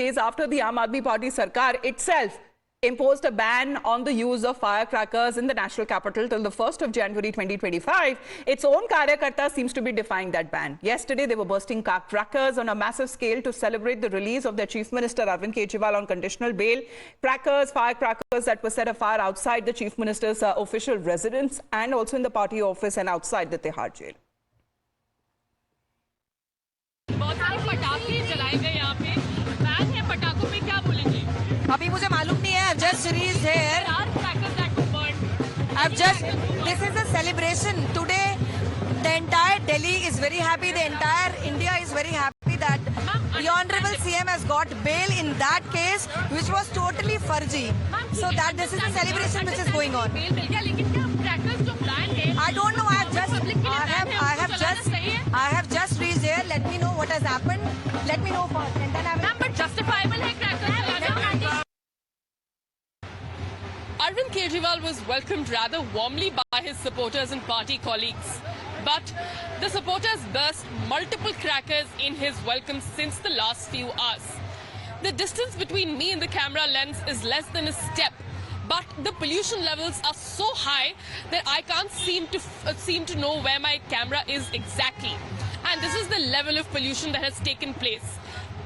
days after the Aam Aadmi Party Sarkar itself imposed a ban on the use of firecrackers in the national capital till the 1st of January 2025. Its own Karyakarta seems to be defying that ban. Yesterday, they were bursting crackers on a massive scale to celebrate the release of their Chief Minister Arvind Kejriwal on conditional bail. Firecrackers that were set afire outside the Chief Minister's official residence and also in the party office and outside the Tihar jail. अभी मुझे मालूम नहीं है. Just released here. This is a celebration. Today, the entire Delhi is very happy. The entire India is very happy that the Honorable CM has got bail in that case, which was totally furgy. So that this is a celebration which is going on. I don't know. I have just reached here. Let me know what has happened. Let me know first. But justifiable hai crackers. Arvind Kejriwal was welcomed rather warmly by his supporters and party colleagues. But the supporters burst multiple crackers in his welcome since the last few hours. The distance between me and the camera lens is less than a step. But the pollution levels are so high that I can't seem to know where my camera is exactly. And this is the level of pollution that has taken place.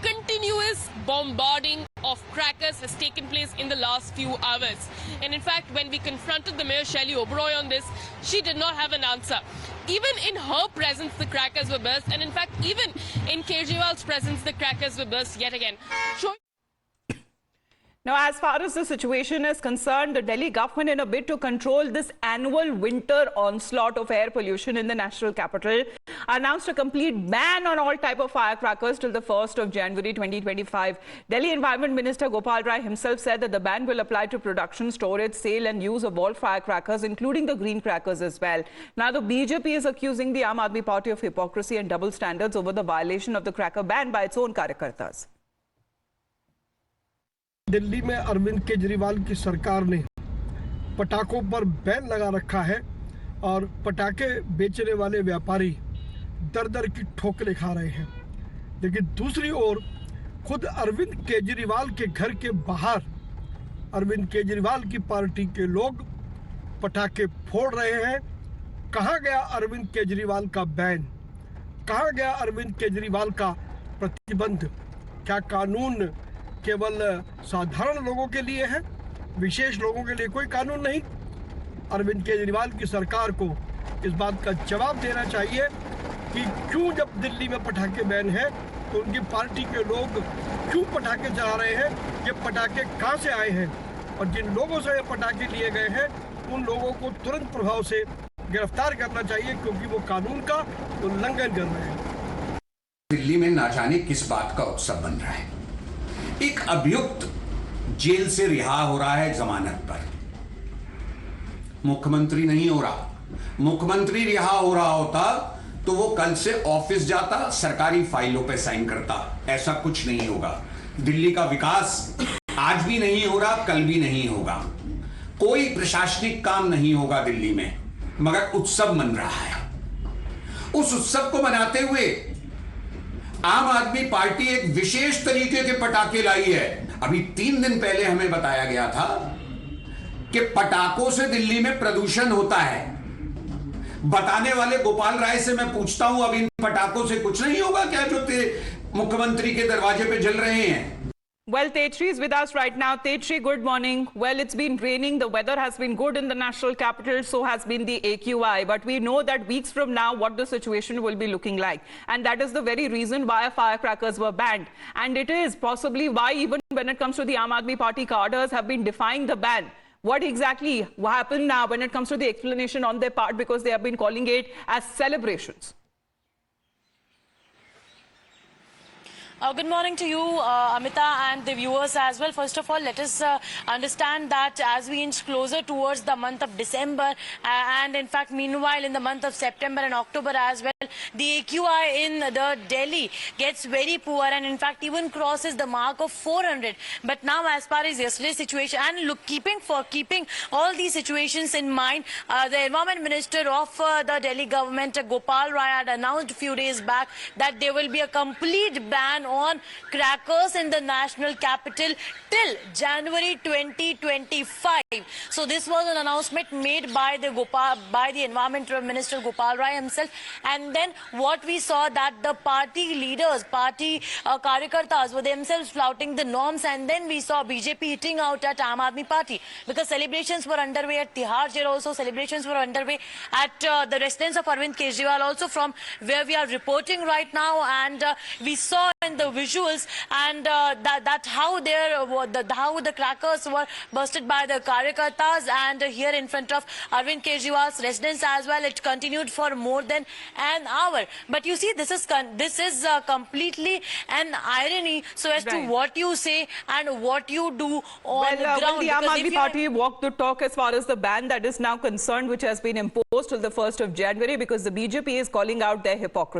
Continuous bombarding of crackers has taken place in the last few hours. And in fact, when we confronted the Mayor Shelley Oberoi on this, she did not have an answer. Even in her presence, the crackers were burst. And in fact, even in Kejriwal's presence, the crackers were burst yet again. Now, as far as the situation is concerned, the Delhi government, in a bid to control this annual winter onslaught of air pollution in the national capital, announced a complete ban on all type of firecrackers till the 1st of January 2025. Delhi Environment Minister Gopal Rai himself said that the ban will apply to production, storage, sale and use of all firecrackers, including the green crackers as well. Now, the BJP is accusing the Aam Aadmi Party of hypocrisy and double standards over the violation of the cracker ban by its own Karyakartas. Delhi में अरविंद केजरीवाल की सरकार ने पटाखों पर ban लगा रखा है और पटाखे बेचने वाले व्यापारी दर-दर की ठोकरें खा रहे हैं। लेकिन दूसरी ओर खुद अरविंद केजरीवाल के घर के बाहर अरविंद केजरीवाल की पार्टी के लोग पटाखे फोड़ रहे हैं। कहाँ गया अरविंद केजरीवाल का बैन? कहाँ गया अरविंद केजरीवाल का प्रतिबंध? क्या कानून केवल साधारण लोगों के लिए है, विशेष लोगों के लिए कोई कानून नहीं? अरविंद केजरीवाल की सरकार को इस बात का जवाब देना चाहिए कि क्यों जब दिल्ली में पटाखे बैन है तो उनकी पार्टी के लोग क्यों पटाखे चला रहे हैं, ये पटाखे कहां से आए हैं और जिन लोगों से ये पटाखे लिए गए हैं उन लोगों को तुरंत प्रभाव से गिरफ्तार करना चाहिए क्योंकि वो कानून का उल्लंघन कर रहे हैं। दिल्ली में ना जाने किस बात का उत्सव बन रहा है। एक अभियुक्त जेल से रिहा हो रहा है जमानत पर, मुख्यमंत्री नहीं हो रहा। मुख्यमंत्री रिहा हो रहा होता तो वो कल से ऑफिस जाता, सरकारी फाइलों पे साइन करता। ऐसा कुछ नहीं होगा। दिल्ली का विकास आज भी नहीं हो रहा, कल भी नहीं होगा। कोई प्रशासनिक काम नहीं होगा दिल्ली में, मगर उत्सव मन रहा है। उस उत्सव को मनाते हुए आम आदमी पार्टी एक विशेष तरीके के पटाखे लाई है। अभी 3 दिन पहले हमें बताया गया था कि पटाखों से दिल्ली में प्रदूषण होता है। बताने वाले गोपाल राय से मैं पूछता हूं, अब इन पटाखों से कुछ नहीं होगा क्या जो मुख्यमंत्री के दरवाजे पे जल रहे हैं? Well, Tetri is with us right now. Tetri, good morning. Well, it's been raining. The weather has been good in the national capital. So has been the AQI. But we know that weeks from now, what the situation will be looking like. And that is the very reason why firecrackers were banned. And it is possibly why even when it comes to the Aam Aadmi Party cadres have been defying the ban. What exactly happened now when it comes to the explanation on their part, because they have been calling it as celebrations? Good morning to you, Amita, and the viewers as well. First of all, let us understand that as we inch closer towards the month of December, and in fact, meanwhile, in the month of September and October as well, the AQI in the Delhi gets very poor and in fact even crosses the mark of 400. But now, as far as yesterday's situation, and look, keeping all these situations in mind, the Environment Minister of the Delhi government, Gopal Rai, had announced a few days back that there will be a complete ban on crackers in the national capital till January 2025. So this was an announcement made by the Environment Minister Gopal Rai himself. And then what we saw that the party leaders, party karyakartas were themselves flouting the norms, and then we saw BJP hitting out at Aam Aadmi Party because celebrations were underway at Tihar jail, also celebrations were underway at the residence of Arvind Kejriwal, also from where we are reporting right now, and we saw in the visuals and that how the crackers were bursted by the karyakartas, and here in front of Arvind Kejriwal's residence as well. It continued for more than an hour. But you see, this is completely an irony, so as to Right. what you say and what you do on the ground. Well, the Aam Because Aadmi if you're- Party walked the talk as far as the ban that is now concerned, which has been imposed till the 1st of January, because the BJP is calling out their hypocrisy.